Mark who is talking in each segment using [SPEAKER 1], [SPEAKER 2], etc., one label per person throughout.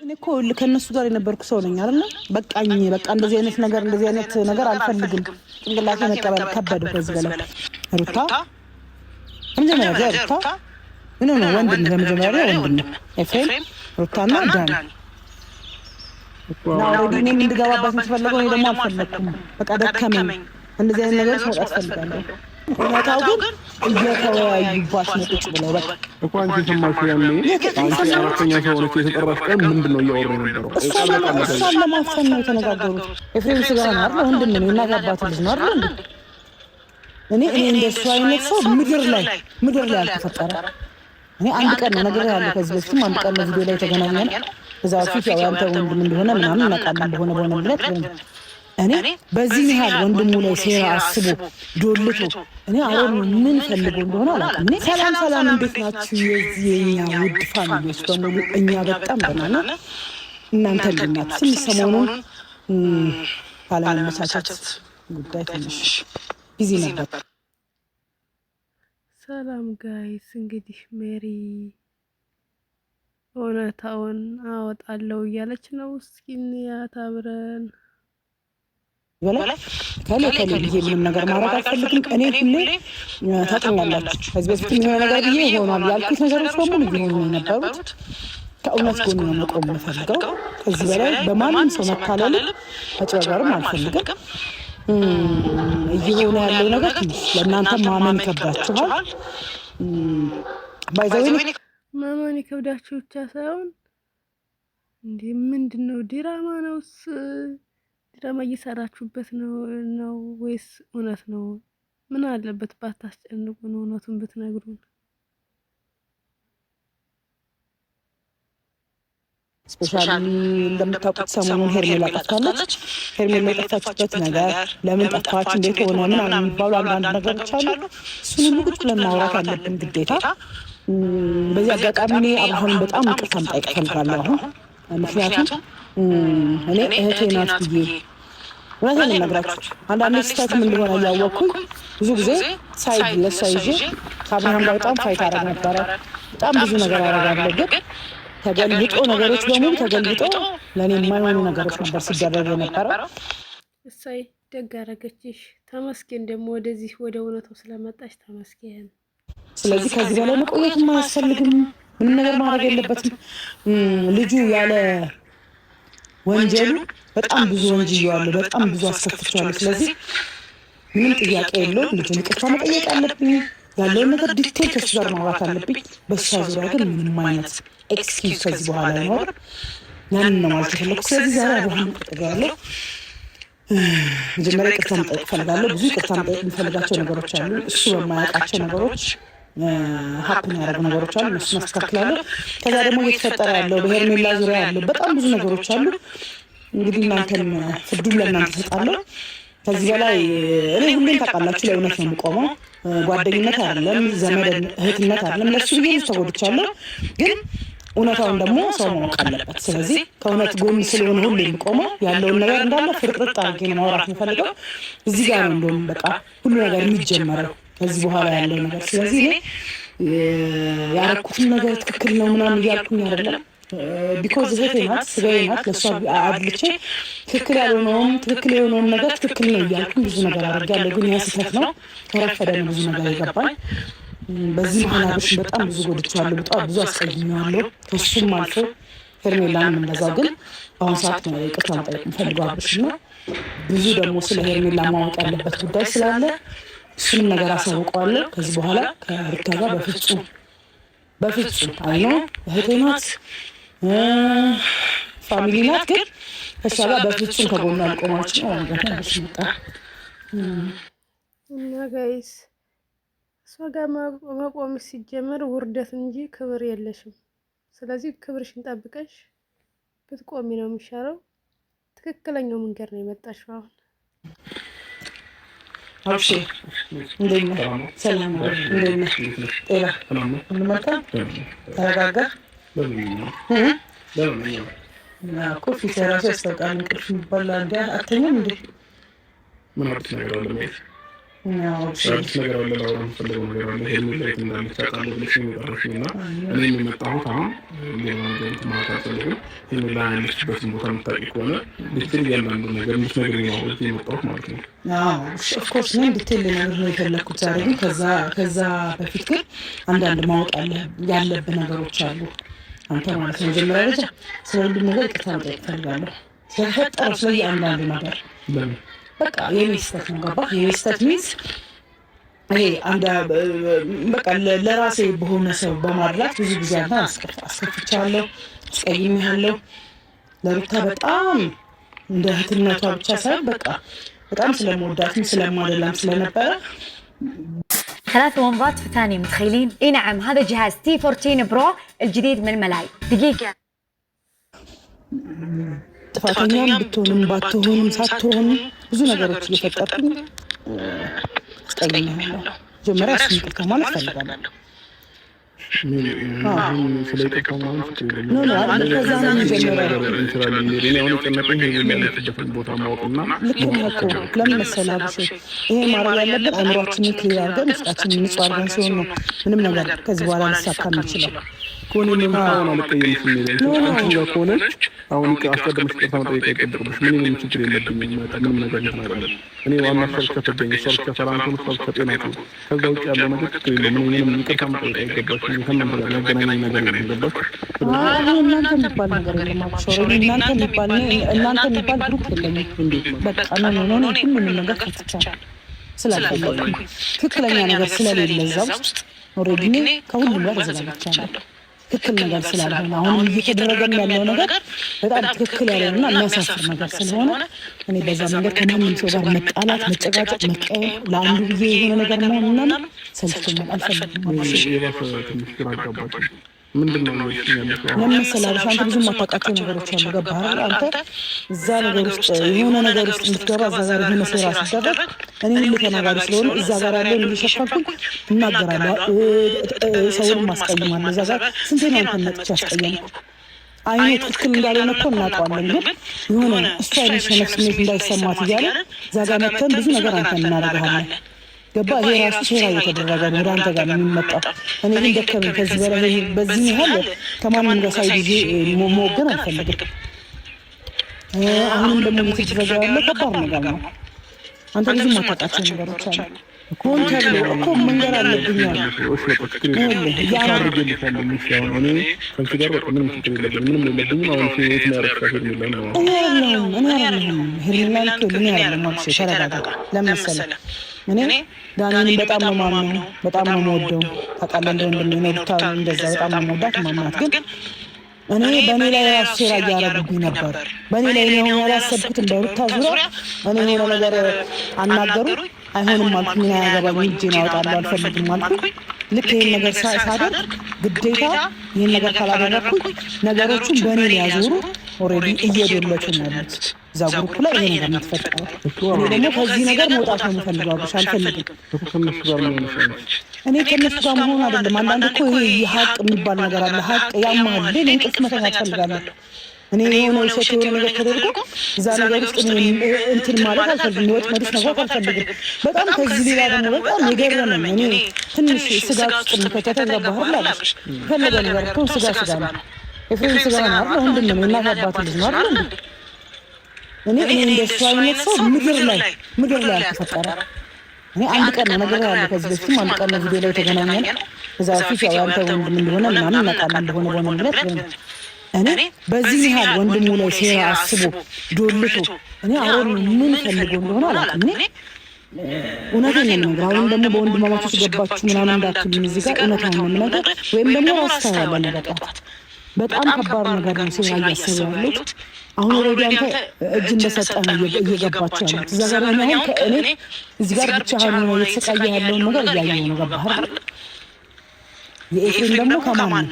[SPEAKER 1] እኔ እኮ ከነሱ ጋር የነበርኩ ሰው ነኝ አይደል? በቃኝ በቃ እንደዚህ አይነት ነገር አልፈልግም። ጭንቅላቴ መቀበል ከበደው። ከዚህ በላይ ሩታ መጀመሪያ ሩታ ምን ነው ወንድም ለመጀመሪያ ወንድም ኤፍሬም ሩታና ዳን ነው እኔ እንድገባባት የምትፈልገው እኔ ደግሞ አልፈለኩም። በቃ ደከመኝ። እንደዚህ አይነት ነገር መውጣት ፈልጋለሁ። እውነታው ግን እየተወያዩባት ነው ቁጭ ብለው በቃ
[SPEAKER 2] እኮ አንቺ ሰማሽ ያኔ አንቺ አራተኛ ሰው ሆነች የተጠራሽ ቀን ምንድን ነው እያወሩ የነበረው?
[SPEAKER 1] እሷን ለማፈን ነው የተነጋገሩት። ኤፍሬም ስጋ ነው አይደል? ወንድም ነው እና አባት ልጅ ነው አይደል? እኔ እንደሱ አይነት ሰው ምድር ላይ አልተፈጠረ። እኔ አንድ ቀን ነው ነገር ያለው ከዚህ በፊትም አንድ ቀን ነው ቪዲዮ ላይ ተገናኘን። እዛ በፊት ያው አንተ ወንድም እንደሆነ ምናምን እናውቃለን በሆነ ምክንያት እኔ በዚህ ያህል ወንድሙ ላይ ሴራ አስቦ ዶልቶ እኔ አሁን ምን ፈልጎ እንደሆነ አላውቅም። እኔ ሰላም እንዴት ናችሁ የኛ ውድ ፋሚሊዎች በሙሉ? እኛ በጣም ደህና ነን። እናንተ እንዴት ናችሁ? ትንሽ ሰሞኑን ባለመመቻቸት ጉዳይ ትንሽ ቢዚ ነበር።
[SPEAKER 3] ሰላም ጋይስ፣ እንግዲህ ሜሪ እውነታውን አወጣለሁ እያለች ነው። እስኪ እንያት አብረን
[SPEAKER 1] ከሌ ብዬ ምንም ነገር ማድረግ አልፈልግም። እኔ ሁሌ ታውቁኛላችሁ፣ ከዚህ በፊት የሆነ ነገር ብዬ ይሆናል ያልኩት ነገሮች በሙሉ እየሆኑ ነው የነበሩት። ከእውነት ጎን ነው መቆም የምፈልገው። ከዚህ በላይ በማንም ሰው መካለልም መጭበርበርም አልፈልግም። እየሆነ ያለው ነገር ትንሽ ለእናንተ ማመን ይከብዳችኋል። ባይዘዌ
[SPEAKER 3] ማመን ይከብዳችሁ ብቻ ሳይሆን እንዴ ምንድን ነው ዲራማ ነውስ? ድራማ እየሰራችሁበት ነው ወይስ እውነት ነው? ምን አለበት ባታስጨንቁን፣ እውነቱን ብትነግሩን።
[SPEAKER 1] ስፔሻሊ እንደምታውቁት ሰሞኑን ሄርሜላ ጠፍታለች። ሄርሜላ የጠፋችበት ነገር ለምን ጠፋች፣ እንዴት ሆነ ምናምን የሚባሉ አንዳንድ ነገሮች አሉ። እሱን ሁሉ ቁጭ ብለን ማውራት አለብን ግዴታ። በዚህ አጋጣሚ እኔ አብርሃምን በጣም ይቅርታ መጠየቅ እፈልጋለሁ። ምክንያቱም እኔ እህቴ ናት ብዬ እውነቴን እነግራችሁ አንዳንዴ ስህተትም እንደሆነ እያወቅኩኝ ብዙ ጊዜ ሳይድ ለሷ ይዤ ከአብርሃም ጋር በጣም ፋይት አደረግ ነበረ። በጣም ብዙ ነገር አደርጋለሁ። ግን ተገልብጦ ነገሮች በሙሉ ተገልብጦ ለእኔ የማይሆኑ ነገሮች ነበር ሲደረግ የነበረው።
[SPEAKER 3] እሳይ ደግ አደረገችሽ። ተመስገን ደግሞ ወደዚህ ወደ እውነታው ስለመጣች ተመስገን።
[SPEAKER 1] ስለዚህ ከዚህ በላይ መቆየት አያስፈልግም። ምንም ነገር ማድረግ የለበትም። ልጁ ያለ ወንጀሉ በጣም ብዙ ወንጅዬዋለሁ፣ በጣም ብዙ አስከፍቼዋለሁ። ስለዚህ ምንም ጥያቄ የለውም። ልጁን ይቅርታ መጠየቅ አለብኝ። ያለውን ነገር ዲቴል ከሱ ጋር ማውራት አለብኝ። በሷ ዙሪያ ግን ምንም አይነት ኤክስኪውዝ ከዚህ በኋላ አይኖርም። ያንን ነው ማለት የፈለኩት። ስለዚህ ዛሬ አብርሃም ጠጋለሁ። መጀመሪያ ይቅርታ መጠየቅ እፈልጋለሁ። ብዙ ይቅርታ መጠየቅ የሚፈልጋቸው ነገሮች አሉ። እሱ በማያውቃቸው ነገሮች ሀፕን ያደረጉ ነገሮች አሉ። እነሱ ማስተካከላለሁ። ከዛ ደግሞ እየተፈጠረ ያለው በሄርሜላ ዙሪያ ያለው በጣም ብዙ ነገሮች አሉ። እንግዲህ እናንተን ፍርዱን ለእናንተ እሰጣለሁ። ከዚህ በላይ እኔ ሁሌም ታውቃላችሁ ለእውነት ነው የምቆመው። ጓደኝነት አይደለም፣ ዘመድ እህትነት አይደለም። ለሱ ብዬ ተጎድቻለሁ። ግን እውነታውን ደግሞ ሰው ማወቅ አለበት። ስለዚህ ከእውነት ጎን ስለሆነ ሁሌ የምቆመው ያለውን ነገር እንዳለ ፍርጥርጥ አድርጌ ነው ማውራት የምፈልገው። እዚህ ጋር ነው እንደውም በቃ ሁሉ ነገር የሚጀመረው ከዚህ በኋላ ያለው ነገር። ስለዚህ እኔ ያረኩትን ነገር ትክክል ነው ምናምን እያልኩኝ አይደለም። ቢኮዝ እህቴ ናት፣ ስጋዬ ናት። ለእሷ አድልቼ ትክክል ያልሆነውም ትክክል የሆነውም ነገር ትክክል ነው እያልኩኝ ብዙ ነገር አድርጌያለሁ። ግን ያ ስህተት ነው። ከረፈደ ነው ብዙ ነገር የገባኝ። በዚህ መሀል አብርሽ በጣም ብዙ ጎድቼዋለሁ፣ በጣም ብዙ አስቀይሜዋለሁ። ከሱም አልፎ ሄርሜላንም እንደዛው። ግን በአሁኑ ሰዓት ነው ይቅርታ መጠየቅ የምፈልገው አብርሽ ነው። ብዙ ደግሞ ስለ ሄርሜላ ማወቅ ያለበት ጉዳይ ስላለ እሱንም ነገር አሳውቀዋለሁ። ከዚህ በኋላ ከሩታ ጋር በፍጹም አይኖ እህቴ ናት፣ ፋሚሊ ናት። ግን ከእሷ ጋር በፍጹም ከጎኗ አልቆማች ነው አብርሽ መጣ
[SPEAKER 3] እና ጋይስ እሷ ጋር መቆም ሲጀመር ውርደት እንጂ ክብር የለሽም። ስለዚህ ክብርሽን ጠብቀሽ ብትቆሚ ነው የሚሻለው። ትክክለኛው መንገድ ነው የመጣሽው አሁን።
[SPEAKER 1] አብሽ እንዴት ነህ? ሰላም ነው? እንዴት ነህ? ጤና ሁሉ መልካም? ተረጋጋ። ኮፊ ሰራሽ ያስታውቃል። እንቅልፍ የሚባል አንዴ አተኛም እንዴ?
[SPEAKER 2] ምን አዲስ ነገር አለ? አዲስ ነገር አለ ላውራም ፈልገው ነገር አለ ሄሉ ላይ እንዳለች አውቃለሁ ብለሽ ነው የጠራሽኝና እኔ የመጣሁት አሁን ሌላ ነገር ማለት አልፈልግም። ሄሉ ላይ ያለችበትን ቦታ የምታውቂ ከሆነ ዲቴል ያንዳንዱ ነገር እንድትነግሪኝ ነው እዚህ የመጣሁት ማለት ነው።
[SPEAKER 1] ኦፍኮርስ ነው ዲቴል ነው የፈለኩት ዛሬ። ግን ከዛ በፊት ግን አንዳንድ ማወቅ ያለብን ነገሮች አሉ አንተ ማለት ነው። መጀመሪያ ደረጃ ስለ ሁሉም ነገር ይቅርታ መጠየቅ እፈልጋለሁ። ስለተፈጠረው ስለ እያንዳንዱ ነገር በቃ የኔ ስህተት ነው ገባህ? የኔ ስህተት ሚንስ ይሄ በቃ ለራሴ በሆነ ሰው በማድላት ብዙ ጊዜ አንተን አስከፍቻለሁ፣ አስቀይሜሃለሁ። ለሩታ በጣም እንደ እህትነቷ ብቻ ሳይሆን በቃ በጣም ስለምወዳትም ስለማደላም ስለነበረ
[SPEAKER 4] 3 ومضات في ثانية متخيلين؟ اي نعم هذا جهاز T14 برو الجديد من ملاي. دقيقة
[SPEAKER 1] ጥፋተኛም ብትሆንም ባትሆንም ሳትሆንም ብዙ ነገሮች እየፈጠርኩኝ አስቀይሜሃለሁ። መጀመሪያ እሱን ይቅርታ ማለት እፈልጋለሁ። ለምን መሰለህ ይሄ ማድረግ ያለብን አእምሯችንን ክሊር አድርገን ውስጣችንን ንጹህ አድርገን ሲሆን ነው ምንም ነገር ከዚህ በኋላ ሊሳካ የሚችለው።
[SPEAKER 2] አሁን አስቀድመሽ ይቅርታ መጠየቅ አይጠበቅብሽ። ምንም ችግር የለብኝም። ምንም ነገር ይናገራል። እኔ ዋና ሰው ከተገኘ ሰው ከሰላም ሰው ከጤናቱ ከዛ ውጭ ያለው ነገር ችግር የለም። ምንም ይቅርታ መጠየቅ አይገባሽም። ከምን ነገር ያገናኝ ነገር ነው ገባሽ?
[SPEAKER 1] እናንተ የሚባል ነገር የለም። አብሶሪ እናንተ የሚባል ግሩፕ የለም። በቃ ነው ሁሉንም ነገር ከፍቻለሁ ስላልፈለኩኝ ትክክለኛ ነገር ስለሌለ እዛ ውስጥ ኦልሬዲ ከሁሉም ጋር ተዘጋጅቻለሁ። ትክክል ነገር ስላልሆነ አሁን እየተደረገ ያለው ነገር በጣም ትክክል ያለውና የሚያሳፍር ነገር ስለሆነ እኔ በዛ መንገድ ከማንም ሰው ጋር መጣላት፣ መጨቃጨቅ፣ መቀየም ለአንዱ ጊዜ የሆነ ነገር መሆንና ሰልችቶኛል። አልፈልግም።
[SPEAKER 2] ምንድነው
[SPEAKER 1] ለምሳሌ አንተ ብዙ ማታውቃቸው ነገሮች አሉ። ገባህ? አንተ እዛ ነገር ውስጥ የሆነ ነገር ውስጥ እንድትገባ እዛ ጋር የሆነ ሴራ ሲደረግ እኔ ሁሉ ተናጋሪ ስለሆነ እዛ ጋር ያለው እንዲሸፈንኩኝ እናገራለሁ። ሰውን ማስቀይማለሁ። እዛ ጋር ስንቴ ነው አንተን መጥቼ አስቀየምኩ? አይኔ ትክክል እንዳልሆነ እኮ እናውቀዋለን። ግን የሆነ እሱ አይነት ሸነፍ ስሜት እንዳይሰማት እያለ እዛ ጋር መተን ብዙ ነገር አንተን እናደርግሃለን። ገባ? ይሄ ራሱ ሴራ እየተደረገ ነው ወደ አንተ ጋር የሚመጣው። እኔ ግን ደከመኝ። ከዚህ በላይ በዚህ ያህል ከማንም ጋር ሳይጊዜ መወገን አልፈልግም። አሁንም ደግሞ እየተደረገ ያለ ከባድ ነገር ነው። አንተ ብዙ ማታውቃቸው ነገሮች አሉ። ኮን ተብሎ እኮ መንገር አለብኝ አለ። እኔ ዳኒን በጣም ነው ማምነው፣ በጣም ነው የምወደው። ታውቃለህ እንደወንድሜ ነው። ብቻ እንደዛ በጣም ነው የምወዳት ማማት። ግን እኔ በእኔ ላይ ራሱ ሴራ እያደረጉብኝ ነበር። በእኔ ላይ ነው ያላሰብኩት። እንደ ሩታ ዙሪያ እኔ የሆነ ነገር አናገሩ አይሆንም አልኩኝ። ምን ያገባኝ? እጄን አወጣለሁ አልፈልግም አልኩኝ። ልክ ይሄን ነገር ሳደርግ ግዴታ ይሄን ነገር ካላደረኩኝ ነገሮቹን በእኔ ላይ ያዞሩ ኦልሬዲ እየደለቱ ነው ያሉት እዛ ግሩፕ ላይ ይሄ ነገር የምትፈጠረው። እኔ ደግሞ ከዚህ ነገር መውጣት ነው የምፈልገው። አልፈልግም። እኔ ከነሱ ጋር መሆን አይደለም። አንዳንድ እኮ ይሄ ሀቅ የሚባል ነገር አለ። ሀቅ ያማል። እኔ እንቅልፍ መተኛት እፈልጋለሁ። እኔ የሆነ ውሸት የሆነ ነገር ተደርጎ እዛ ነገር ውስጥ እንትን ማለት አልፈልግም። ህይወት መድስ መግባት አልፈልግም። በጣም ከዚህ ሌላ ደግሞ በጣም የገረመኝ እኔ ትንሽ ስጋት ውስጥ የሚከተተ ገባህ ላለች ፈለገ ነገር እኮ ስጋ ነው። ኤፍሬም ስጋ ነው አይደል? ወንድም ነው፣ የእናት አባት ልጅ ነው አይደል? እኔ እንደሱ አይነት ሰው ምድር ላይ አልተፈጠረ። እኔ አንድ ቀን ነው ነገር ያለ ከዚህ በፊትም አንድ ቀን ነው ቪዲዮ ላይ ተገናኘን። እዛ ፊት ያው አንተ ወንድም እንደሆነ ምናምን እናውቃለን እንደሆነ በመምለት እኔ በዚህ ያህል ወንድሙ ላይ ሴራ አስቦ ዶልቶ እኔ አሮን ምን ፈልጎ እንደሆነ አላውቅም። እኔ እውነቴን ነው የምነግርህ። አሁን ደግሞ በወንድማማቾች ገባችሁ ምናምን እንዳትሉኝ እዚህ ጋር እውነታውን ነው የምነግርህ። ወይም ደግሞ አስተዋለ ነገር በጣም ከባድ ነገር ነው ሴራ እያሰቡ ያሉት። አሁን ኦልሬዲ አንተ እጅ እንደሰጠህ ነው እየገባችሁ ያሉት እዛ ጋር ነው። አሁን ከእኔ እዚህ ጋር ብቻህን ነው የተሰቃየ ያለውን ነገር እያየሁ ነው። ገባህ አይደል? የኤፍሬም ደግሞ ከማን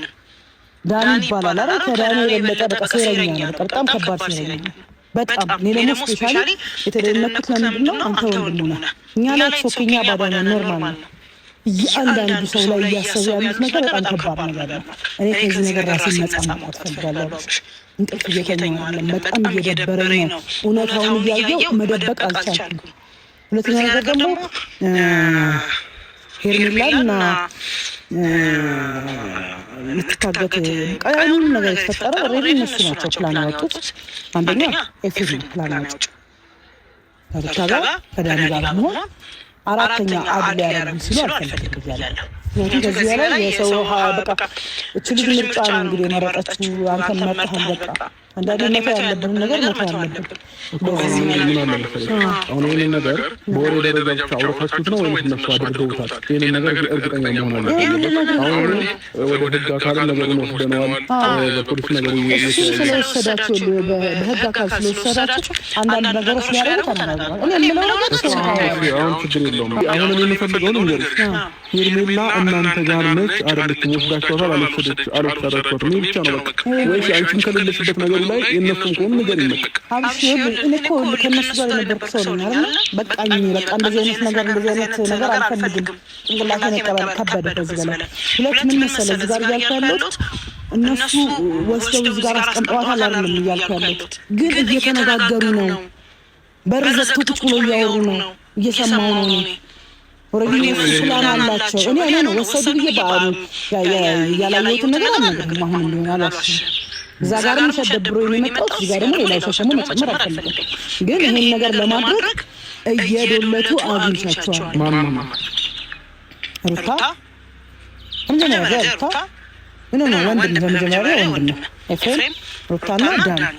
[SPEAKER 1] ዳኒ ይባላል አይደል? ከዳኒ የበለጠ በቃ ሴረኛ ነው። በጣም ከባድ ሴረኛ ነው። በጣም እኔ ደግሞ ስፔሻሊ የተደነኩት ለምንድን ነው አንተ ወንድሙ ነህ። እኛ ላይ ሶከኛ ባዳና ኖርማል ነው። እያንዳንዱ ሰው ላይ እያሰቡ ያሉት ነገር በጣም ከባድ ነገር ነው። እኔ ከዚህ ነገር ራሴን ነፃ ማውጣት ፈልጋለሁ። እንቅልፍ እየተኛሁ አይደለም። በጣም እየደበረኝ ነው። እውነታውን እያየሁ መደበቅ አልቻልኩም። ሁለተኛ ነገር ደግሞ ሄርሜላና ልትታገት ቀያዩን ነገር የተፈጠረው ኦልሬዲ እነሱ ናቸው ፕላን ያወጡት። አንደኛ ኤፍሬም ፕላን ያወጡት ከሩታ ጋር ከዳኒ ጋር መሆን፣ አራተኛ አድል ያደረጉ ሲሉ አልፈልግም ብያለሁ። ምክንያቱም ከዚህ በላይ የሰው በቃ እች ልጅ ምርጫ ነው እንግዲህ የመረጠችው። አንተን መርጠሃል። በቃ አንዳንዴ መተው ያለብን ነገር መተው አለብን።
[SPEAKER 2] አሁን ይህንን ነገር በወሬ ደረጃ ብቻ አውረታችሁት ነው ወይም እነሱ አድርገውታል? ይህንን ነገር እርግጠኛ መሆን አለብን። አሁን ወደ ህግ አካል ነገሩን ወስደነዋል። በፖሊስ ነገሩ
[SPEAKER 1] ስለወሰዳችሁ በህግ አካል ስለወሰዳችሁ አንዳንድ ነገሮች ሊያደርጉ ተናግረዋል። እኔ የምለው ነገር
[SPEAKER 2] አሁን ችግር የለውም። አሁን እኔ የምፈልገውን እንገርሽ ሄርሜላ እናንተ ጋር ነች አይደለችም? ወስዳችኋታል አልወሰዳችኋትም? ይህ ብቻ ነው በቃ። ወይስ አንቺም ከሌለሽበት ነገሩ ላይ የእነሱም ከሆኑ ነገር ይመቅ
[SPEAKER 1] እኔ እኮ ከእነሱ ጋር የነበርኩ ሰው ነኝ አይደል? በቃኝ በቃ እንደዚህ አይነት ነገር አልፈልግም። ጭንቅላቴ መቀበል ከበደ። ከዚህ በላይ ሁለት ምን መሰለህ እዚህ ጋር እያልኩ ያለሁት እነሱ ወስደው እዚህ ጋር አስቀምጠዋታል አይደለም እያልኩ ያለሁት፣ ግን እየተነጋገሩ ነው። በር ዘግቶ ቁጭ ብሎ እያወሩ ነው። እየሰማሁ ነው እኔ ወረዲ ፕላን አላቸው። እኔ ነው ወሰዱ ብዬ በአሉ ያላየሁትን ነገር አልነገርም። አሁን ሊሆን አላስብም። እዛ ጋርም ተደብሮ የሚመጣው እዚህ ጋር ደግሞ ሌላ ሰው ደግሞ መጨመር አልፈልግም። ግን ይሄን ነገር ለማድረግ እየዶለቱ አግኝቻቸዋል።
[SPEAKER 2] ማማ
[SPEAKER 1] ሩታ እንጀራ ሩታ ነው ወንድም በመጀመሪያ ወንድም ኤፍሬም ሩታና ዳኒ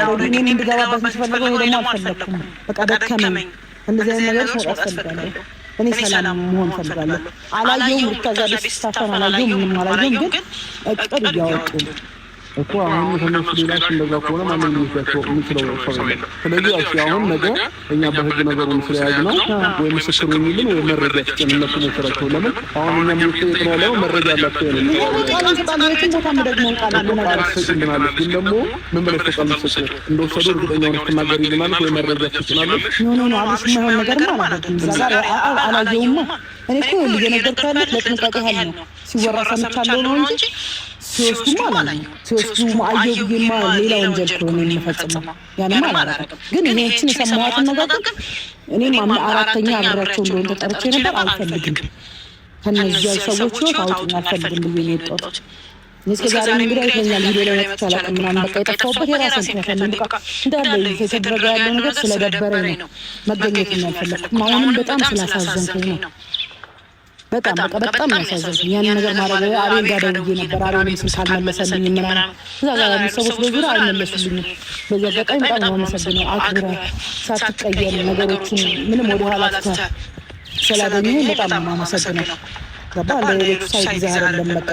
[SPEAKER 1] ወረዲ እኔ እንድገባበት የምትፈልገው ደግሞ አልፈለኩም። በቃ ደከመኝ። እንደዚህ አይነት ነገር ሰው አስፈልጋለሁ። እኔ ሰላም መሆን ፈልጋለሁ። አላየሁም ሩታ ዛሬ ስታፈን አላየሁም፣ ምንም አላየሁም። ግን እቅድ እያወጡ
[SPEAKER 2] እኮ አሁን ከነሱ ሌላች እንደዛ ከሆነ ማንም ሊወስዳቸው የሚችለው ሰው የለም። ስለዚህ አሁን ነገ እኛ በህግ ነገሩን ስለያዝ ነው ወይ ምስክር የሚልን ወይ መረጃ ስጭን እነሱ መሰራቸው። ለምን አሁን እኛ ምንጠይቅ ነው ያለው መረጃ አላቸው
[SPEAKER 1] ቃል ቦታ ደግሞ ቃል
[SPEAKER 2] ስጭልናለች። ግን ደግሞ ምን ብለሽ ተቃል ስጭ እንደወሰዱ እርግጠኛውን ስትናገር ይልናለች ወይ መረጃ ስጭናለች።
[SPEAKER 1] ኖ አብሽ ማይሆን ነገር ማለት ነው። እዛ ጋር አላየሁማ። እኔ እኮ ልየነገርኩ ያለት ለጥንቃቄ ያህል ነው። ሲወራ ሰምቻለሁ ነው እንጂ ሲወስዱማ አላየሁም። ሲወስዱ አየሁ ብዬማ ሌላ ወንጀል ከሆነ የሚፈጽመው ያንማ አላደረግም። ግን እኔችን የሰማኋትን ነገር ግን እኔም አራተኛ አብሬያቸው እንደሆነ ተጠርቼ ነበር። አልፈልግም ከነዚያ ሰዎች ህይወት አውጡኝ አልፈልግም ብዬ ነው የወጣሁት። እስከ ዛሬ እንግዲህ አይተኛል ቪዲዮ ላይ መጥቼ አላውቅም ምናምን በቃ የጠፋሁበት የራሴን ምክንያት ነው። በቃ እንዳለ የተደረገ ያለው ነገር ስለደበረኝ ነው መገኘት ያልፈለግኩም። አሁንም በጣም ስላሳዘንኩኝ ነው። በጣም ያሳዘንኩኝ ያን ነገር ማድረግ አቤል ጋር ደውዬ ነበር። አቤልም ስልክ አልመለሰልኝም ምናምን እዛ ጋር ያሉ ሰዎች በዙሪያ አልመለሱልኝም። በዚህ አጋጣሚ በጣም ነው የማመሰግነው። አክብረህ ሳትቀየም ነገሮችን ምንም ወደኋላ ትተህ ስላገኘኸኝ በጣም ነው የማመሰግነው። ገባ ለሌሎቹ ሳይጊዜ አይደለም በቃ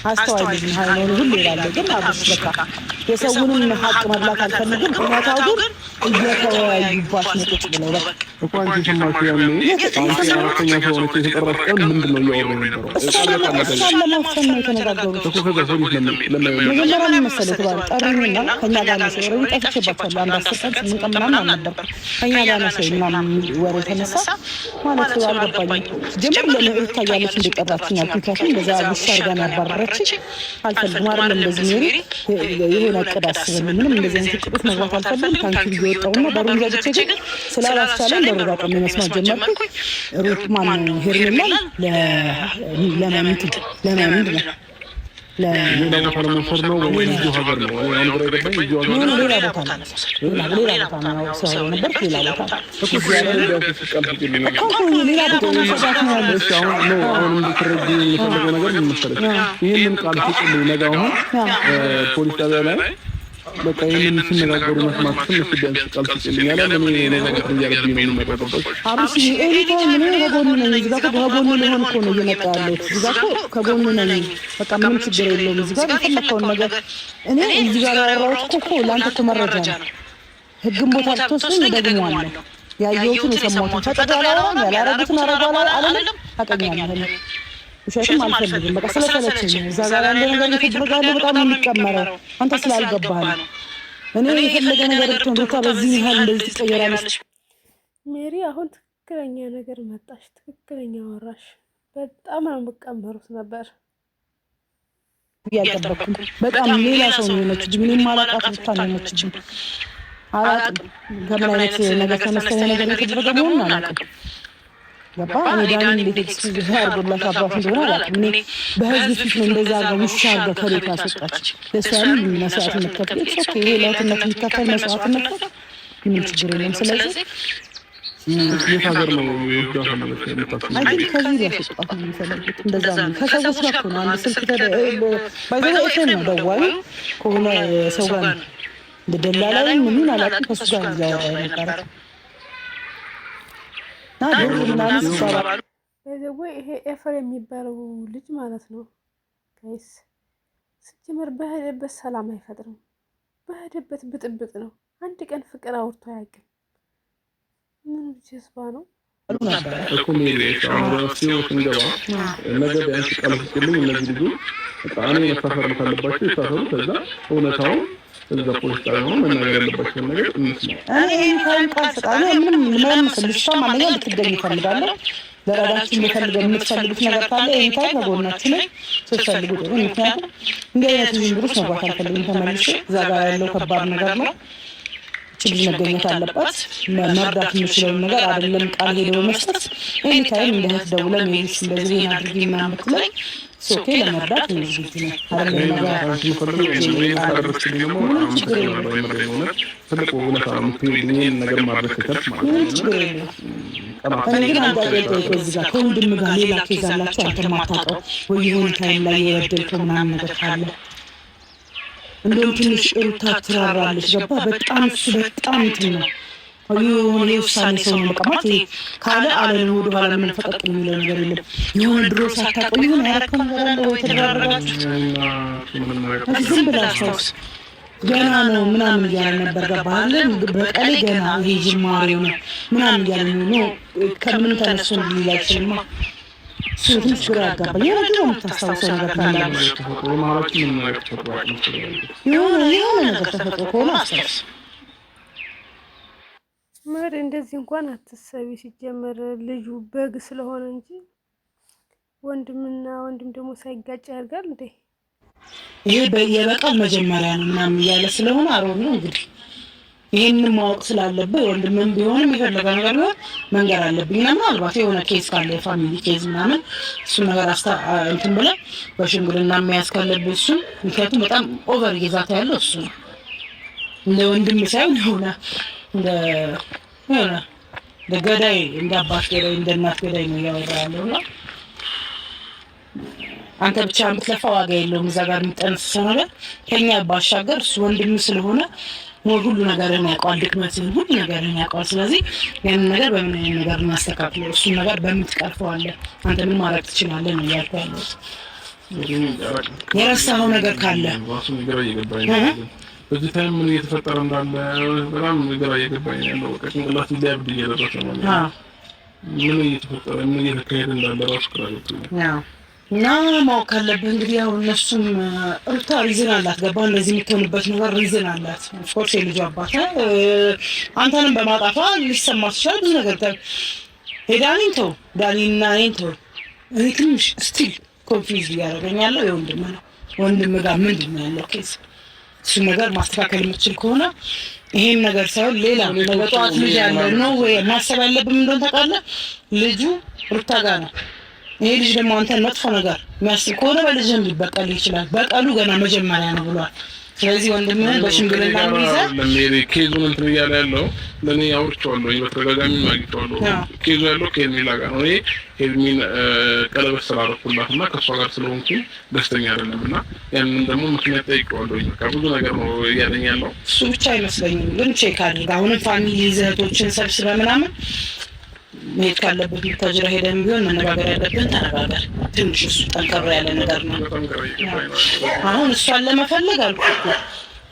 [SPEAKER 1] አስተዋይ ልጅ ነው ሃይማኖት ሁሉ ይላል። ግን አብሽ በቃ የሰውንም ሀቅ መብላት አልፈልግም። እውነታው ግን እየተወያዩባት ነው ቁጭ ብለው በቃ
[SPEAKER 2] እኮ አንቺ ሰማችሁ ያኔ አንቺ አራተኛ ሰው ሆነች የተጠራች ቀን ምንድን ነው እያወሩ የነበረው?
[SPEAKER 1] እሷን ለማፈን ነው የተነጋገሩት እኮ።
[SPEAKER 2] ከዛ ሰው
[SPEAKER 1] መጀመሪያ ምን መሰለህ ተባለ ጠሩኝና ከእኛ ጋር ነው ሰው ረኝ ጠፍቼባቸዋለሁ። አንድ 10 ቀን 8 ቀን ምናምን አልነበርኩም። ከእኛ ጋር ነው ሰው ምናምን ወሬ የተነሳ ማለት አልገባኝም። ጀምር ለምን ታያለች እንደቀራችኝ አልኩኝ። ምክንያቱም እንደዛ ብሻ አድርጋ ያባረረች አልፈልግም አይደለም እንደዚህ ሜሪ የሆነ እቅድ አስበን ምንም እንደዚህ አይነት እቅዶች መግባት አልፈልግም። ታንኪ ጊዜ ወጣውና በሩን ዘግቼ ግን ስላላስቻለኝ በሩ ጋር ቆሜ መስማት ጀመርኩኝ። ሩት ማን ሄርሜላ ለማምንድ ነው
[SPEAKER 2] ሌላ ቦታ ለመውሰድ ነው ወይ እዚሁ ሀገር ነው? አሁን ግራ የገባኝ እዚሁ ሀገር ነው።
[SPEAKER 1] ሌላ ቦታ ነው ሰው ነበር። ሌላ ቦታ
[SPEAKER 2] አሁን እንድትረጂ የሚፈልገው ነገር ምን መሰለሽ? ይህንን ቃል ፍጽም ነገ አሁን ፖሊስ ጣቢያ ላይ በቃ ይህንን ሲነጋገሩ መስማት ትንሽ ቢያንስ ቃል ፍጽልኝ ያለ ለምን ነገር እያረብኝ ነው የሚመጣበት
[SPEAKER 1] አብሽ ኤሪታ ምን ከጎኑ ነኝ። እዚህ ጋር ከጎኑ ሊሆን እኮ ነው እየመጣ ያለው። እዚህ ጋር ከጎኑ ነኝ። በቃ ምንም ችግር የለውም። እዚህ ጋር የፈለከውን ነገር እኔ እዚህ ጋር ያወራሁት እኮ ለአንተ እኮ መረጃ ነው። ህግም ቦታ ልትወስኝ ደግሞ አለ ያየሁትን የሰማሁትን ተጠቅላላ ያላረጉትን አረጓላ አለለም ታቀኛለህ። ውሸትም አልፈልግም። በቃ ስለሰለችኝ እዛ ጋር ያለ ነገር የተደረጋለ በጣም የሚቀመረው አንተ ስላልገባህ ነው። እኔ የፈለገ ነገር ብትሆን ሩታ በዚህ ያህል እንደዚህ ትቀየራለች።
[SPEAKER 3] ሜሪ አሁን ትክክለኛ ነገር መጣሽ፣ ትክክለኛ ወራሽ። በጣም ነው የምቀመሩት ነበር
[SPEAKER 1] ያልጠበቅኩም። በጣም ሌላ ሰው ነው የሆነችብኝ። እኔም ማላውቃት ሩታ ነው የሆነችብኝ። አላውቅም ከምን አይነት ነገር ተነስተህ ነገር የተደረገ መሆኑን አላውቅም። ገባ እኔ ዳኒ እንዴት ኤክስኪውዝ አድርጎላት አባት እንደሆነ አላውቅም። እኔ በህዝብ ፊት ነው እንደዛ ጋር ውሻ አድርገው ከቤት ያስወጣች። ለእሷም መስዋዕትነት ከፍል ይሄ ለእህትነት የሚከፈል መስዋዕትነት ነው፣ ምንም ችግር የለም። ስለዚህ
[SPEAKER 2] የት ሀገር ነው የወዳት ማለት የምታስበው?
[SPEAKER 1] አይ ከዚህ ያስወጣት ነው የሚፈልጉት። እንደዛ ነው ከሰዎች ጋር ነው አንድ ስልክ ባይዘው ኤፍሬም ነው ደዋዩ ከሆነ ሰው ጋር እንደደላላ ምን አላውቅም ከሱ ጋር እያወራ ነበር።
[SPEAKER 3] ይሄ ኤፍሬም የሚባለው ልጅ ማለት ነው ጋይስ ሲጀመር በሄደበት ሰላም አይፈጥርም። በሄደበት ብጥብጥ ነው። አንድ ቀን ፍቅር አውርቶ አያውቅም። ምን ጀስባ ነው
[SPEAKER 2] እኮ ሜሪሽ አሁን ሲወት እንገባ ነገ ቢያንስ ቃል ፍቅልኝ እነዚህ ልጆች በጣም መሳፈር ካለባቸው ይሳፈሩ። ከዛ እውነታውን እዛ ፖሊስ ጣቢያ ሆኖ መናገር ያለባቸውን ነገር እንስማ።
[SPEAKER 1] እኔ ታይም ቃል ሰጣለሁ። ምንም ልጅቷ ማንኛ ልትገኝ ይፈልጋለሁ። ለራዳችሁ የምትፈልጉት ነገር ካለ ይሄ ታይም ከጎናችሁ ላይ ስትፈልጉ ጥሩ። ምክንያቱም እንዲህ አይነት ዝንብሮች መግባት አልፈልግም። ተመልሼ እዛ ጋር ያለው ከባድ ነገር ነው። ልጅ መገኘት አለባት። መርዳት የምችለውን ነገር አይደለም ቃል ሄደው መስጠት ኤኒ ታይም እንደ እህት ደውለን ሜሪስ እንደዚህ ይሄን አድርጊ ምናምን ብትለኝ ሶኬ ለመርዳት ነው ዝግጁ ነኝ። ከወንድም ጋር ሌላ ኬዝ አላቸው አንተ የማታውቀው ወይ የሆነ ታይም ላይ የበደልከው ምናምን ነገር ካለ እንደውም ትንሽ ሩታ ትራራለች። ገባ በጣም እሱ በጣም እንትን ነው የሆነ የውሳኔ ሰው ነው። መቀማት ካለ አለን ወደ ኋላ ምን ፈቀቅ የሚለው ነገር የለም። የሆነ ድሮ ሳታውቀው ይሆን ያረከው ነገር አለ ወይ ተደራረጋችሁ ዝም ብላ አስታውስ ገና ነው ምናምን እያለ ነበር። ገባህ በቀሌ ገና ይሄ ጅማሬው ነው ምናምን እያለ ነው። ከምን ተነሱ እንዲላችልማ ሱትን ግራ ያጋባል። የሆነ የምታስታውሰው ነገር ካለ የሆነ ነገር ተፈጥሮ ከሆነ አስታውስ።
[SPEAKER 3] መሪ እንደዚህ እንኳን አትሰቢ። ሲጀመር ልጁ በግ ስለሆነ እንጂ ወንድምና ወንድም ደግሞ ሳይጋጭ ያርጋል እንዴ?
[SPEAKER 1] ይሄ የበቀል መጀመሪያ ነው ምናምን እያለ ስለሆነ አሮን ነው እንግዲህ ይሄንን ማወቅ ስላለበት ወንድምም ቢሆንም የፈለገ ነገር ነው መንገር አለብኝ እና ምናልባት የሆነ ኬዝ ካለ የፋሚሊ ኬዝ ምናምን እሱ ነገር እንትን ብለህ በሽምግልና መያዝ ካለብህ እሱ ምክንያቱም በጣም ኦቨር ይዛታ ያለው እሱ ነው። እንደ ወንድም ሳይሆን የሆነ እንደ ገዳይ እንደ አባት ገዳይ እንደ እናት ገዳይ ነው እያወራ ያለው እና አንተ ብቻ የምትለፋ ዋጋ የለውም። እዛ ጋር የምጠንስሰው ነገር ከኛ ባሻገር እሱ ወንድም ስለሆነ ሁሉ ነገርን ያውቀዋል፣ ድክመትን ሁሉ ነገርን ያውቀዋል። ስለዚህ ያንን ነገር በምን አይነት ነገር እናስተካክለው፣ እሱን ነገር በምን ትቀርፈዋለህ፣ አንተ ምን ማድረግ ትችላለህ ነው እያልኩ ያለሁት። የረሳኸው ነገር ካለ
[SPEAKER 2] በዚህ ታይም ምን እየተፈጠረ እንዳለ በጣም ግራ እየገባኝ ያለው በቃ ጭንቅላት ሊያብድ እየደረሰ ነው። ምን እየተፈጠረ ምን እየተካሄደ እንዳለ ራሱ ግራ ገብቶኛል።
[SPEAKER 1] እና ማወቅ ካለብህ እንግዲህ ያው እነሱም ሩታ ሪዝን አላት። ገባ እንደዚህ የምትሆንበት ነገር ሪዝን አላት። ኦፍኮርስ የልጁ አባት አንተንም በማጣቷ ሊሰማ ይችላል ብዙ ነገር። ዳኒን ተው፣ ዳኒና እኔን ተው። እኔ ትንሽ ስቲል ኮንፊውዝ እያደረገኝ ያለው የወንድም ነው። ወንድም ጋር ምንድን ነው ያለው ኬዝ? እሱን ነገር ማስተካከል የምትችል ከሆነ ይሄን ነገር ሳይሆን ሌላ ነገ ጠዋት ልጅ ያለ ነው ወይ ማሰብ ያለብን እንደሆነ ታውቃለህ። ልጁ ሩታ ጋር ነው። ይሄ ልጅ ደግሞ አንተን መጥፎ ነገር የሚያስብ ከሆነ በልጅህም ሊበቀል ይችላል። በቀሉ ገና መጀመሪያ ነው ብሏል። ስለዚህ ወንድምህን በሽምግልና ይዘህ
[SPEAKER 2] ለኔ ኬዙን እንትን እያለ ያለው ለኔ አውርቼዋለሁ፣ በተደጋጋሚ ማግኘዋለሁ። ኬዙ ያለው ከሄርሜላ ጋር ነው። እኔ ሄርሜን ቀለበት ስላደረኩላትና ከእሷ ጋር ስለሆንኩኝ ደስተኛ አይደለም እና ያንን ደግሞ ምክንያት ጠይቄዋለሁ። በቃ ብዙ ነገር ነው እያለኝ ያለው።
[SPEAKER 1] እሱ ብቻ አይመስለኝም ግን ቼክ አድርግ። አሁንም ፋሚሊ ይዘቶችን ሰብስበህ ምናምን መሄድ ካለበት ተጅራ ሄደን ቢሆን መነጋገር ያለብን ተነጋገር። ትንሽ እሱ ጠንከር ያለ ነገር ነው። አሁን እሷን ለመፈለግ አልኩ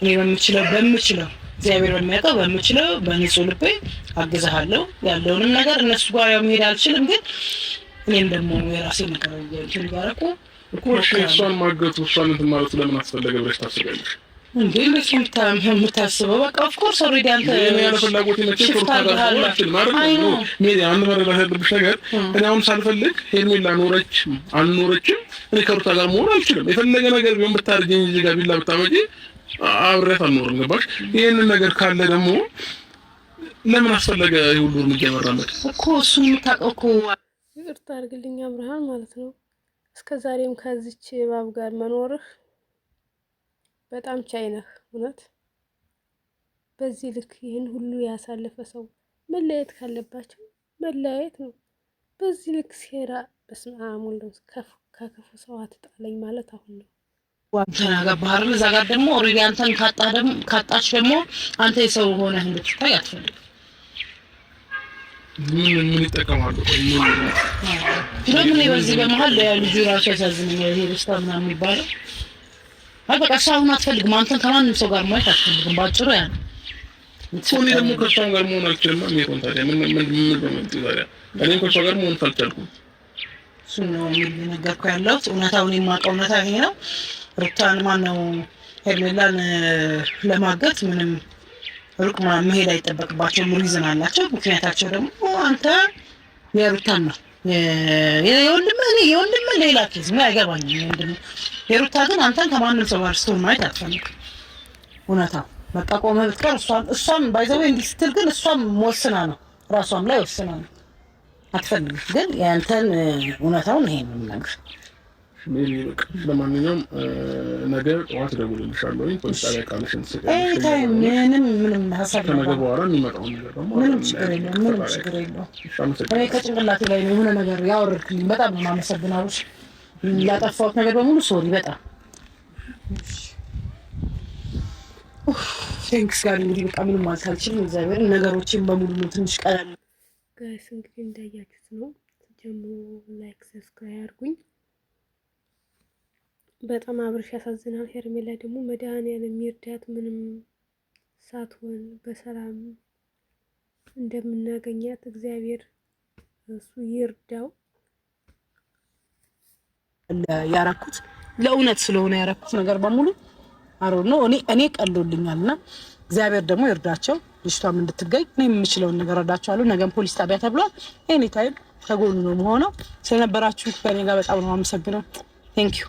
[SPEAKER 1] እኔ በምችለው እግዚአብሔር በሚያውቀው በምችለው በንጹህ ልቤ አግዝሃለሁ። ያለውንም ነገር እነሱ ጋር ያው መሄድ አልችልም፣ ግን እኔም ደግሞ የራሴ ነገር ያደረኩ
[SPEAKER 2] እኮ እሷን ማገቱ እሷን እንትን ማለት ለምን አስፈለገ ብለሽ ታስቢያለሽ?
[SPEAKER 1] እንዴ የምታስበው በቃ ኦፍ ኮርስ ኦልሬዲ አንተ
[SPEAKER 2] ያለ ፍላጎት ነው አንድ መረዳት ያለብሽ ነገር እኔ አሁን ሳልፈልግ ሄርሜላ አልኖረችም እኔ ከሩታ ጋር መሆን አልችልም። የፈለገ ነገር ቢሆን ብታርጂኝ እዚህ ጋር ቢላ ብታመጪ አብሬያት አልኖርም። ገባሽ? ይሄንን ነገር ካለ ደግሞ ለምን አስፈለገ ሁሉ እርምጃ መራመድ
[SPEAKER 1] እኮ እሱን የምታውቀው እኮ
[SPEAKER 3] ይቅርታ አድርግልኝ አብርሃም ማለት ነው። እስከዛሬም ከዚች እባብ ጋር መኖርህ በጣም ቻይ ነህ። እውነት በዚህ ልክ ይህን ሁሉ ያሳለፈ ሰው መለያየት ካለባቸው መለያየት ነው። በዚህ ልክ ሴራ በስመ አብ ወልድ ከክፉ ሰው አትጣለኝ ማለት አሁን ነው።
[SPEAKER 1] ዋንተና ገባህ እዛ ጋር ደግሞ ኦሬዲ አንተን ካጣች ደግሞ አንተ የሰው ሆነህ እንድትታይ አትፈልግም።
[SPEAKER 2] ምን ይጠቀማሉ?
[SPEAKER 1] ምን በዚህ በመሀል ልጁ ራሱ ያሳዝነኛል። ይሄ ደስታ ምናምን የሚባለው አይ በቃ እሷ አሁን አትፈልግም። አንተን ከማንም ሰው ጋር ማየት አትፈልግም። ባጭሩ ያ ነው።
[SPEAKER 2] እኔ ደግሞ ከእሷ ጋር መሆን አልችልም። ምን ታዲያ እኔ ከእሷ ጋር መሆን አልቻልኩም።
[SPEAKER 1] እሱን ነው የነገርኩህ ያለሁት። እውነታውን የማውቀው እውነታ ይሄ ነው። ሩታን ማነው ሄርሜላን ለማገት ምንም ሩቅ መሄድ አይጠበቅባቸውም። ሪዝን አላቸው። ምክንያታቸው ደግሞ አንተ የሩታን ነው የወንድም ሌላ ኬዝ ምን አይገባኝም። የወንድም የሩታ ግን አንተን ከማንም ሰው ጋር ስትሆን ማየት አትፈልግም። እውነታው በቃ ቆመህ ብትቀር እሷም ባይዘው እንዲህ ስትል ግን እሷም ወስና ነው ራሷም ላይ ወስና ነው አትፈልግም። ግን ያንተን እውነታውን ይሄ ነው የምነግርህ።
[SPEAKER 2] ለማንኛውም ነገር ጠዋት እደውልልሻለሁ። ፖሊስ ጣቢያ ቃልሽን
[SPEAKER 1] ምንም ሀሳብ
[SPEAKER 2] ከነገ በኋላ የሚመጣው ነገር ደግሞ
[SPEAKER 1] ምንም ችግር የለውም። እኔ ከጭንቅላቴ ላይ ነው የሆነ ነገር ያወረድክልኝ። በጣም ነው የማመሰግነው። ያጠፋሁት ነገር በሙሉ ሶሪ በጣም ቴንክስ ጋር እንግዲህ በቃ ምንም ማለት አልችልም። እግዚአብሔር ነገሮችን በሙሉ ነው ትንሽ ቀላል
[SPEAKER 3] ጋይስ። እንግዲህ እንዳያችሁት ነው። ጀምሮ ላይክ ሰብስክራይብ አድርጉኝ። በጣም አብርሽ ያሳዝናል። ሄርሜላ ደግሞ መድኃኒዓለም ይርዳት። ምንም ሳትሆን በሰላም እንደምናገኛት እግዚአብሔር እሱ ይርዳው።
[SPEAKER 1] ያረኩት ለእውነት ስለሆነ ያረኩት ነገር በሙሉ አሮ ነው። እኔ ቀሎልኛልና እግዚአብሔር ደግሞ ይርዳቸው። ልጅቷም እንድትገኝ እኔ የምችለውን ነገር እረዳቸዋለሁ። ነገም ፖሊስ ጣቢያ ተብሏል። ኤኒ ታይም ከጎኑ ነው የምሆነው። ስለነበራችሁ ከኔ ጋር በጣም ነው የማመሰግነው። ቴንክ ዩ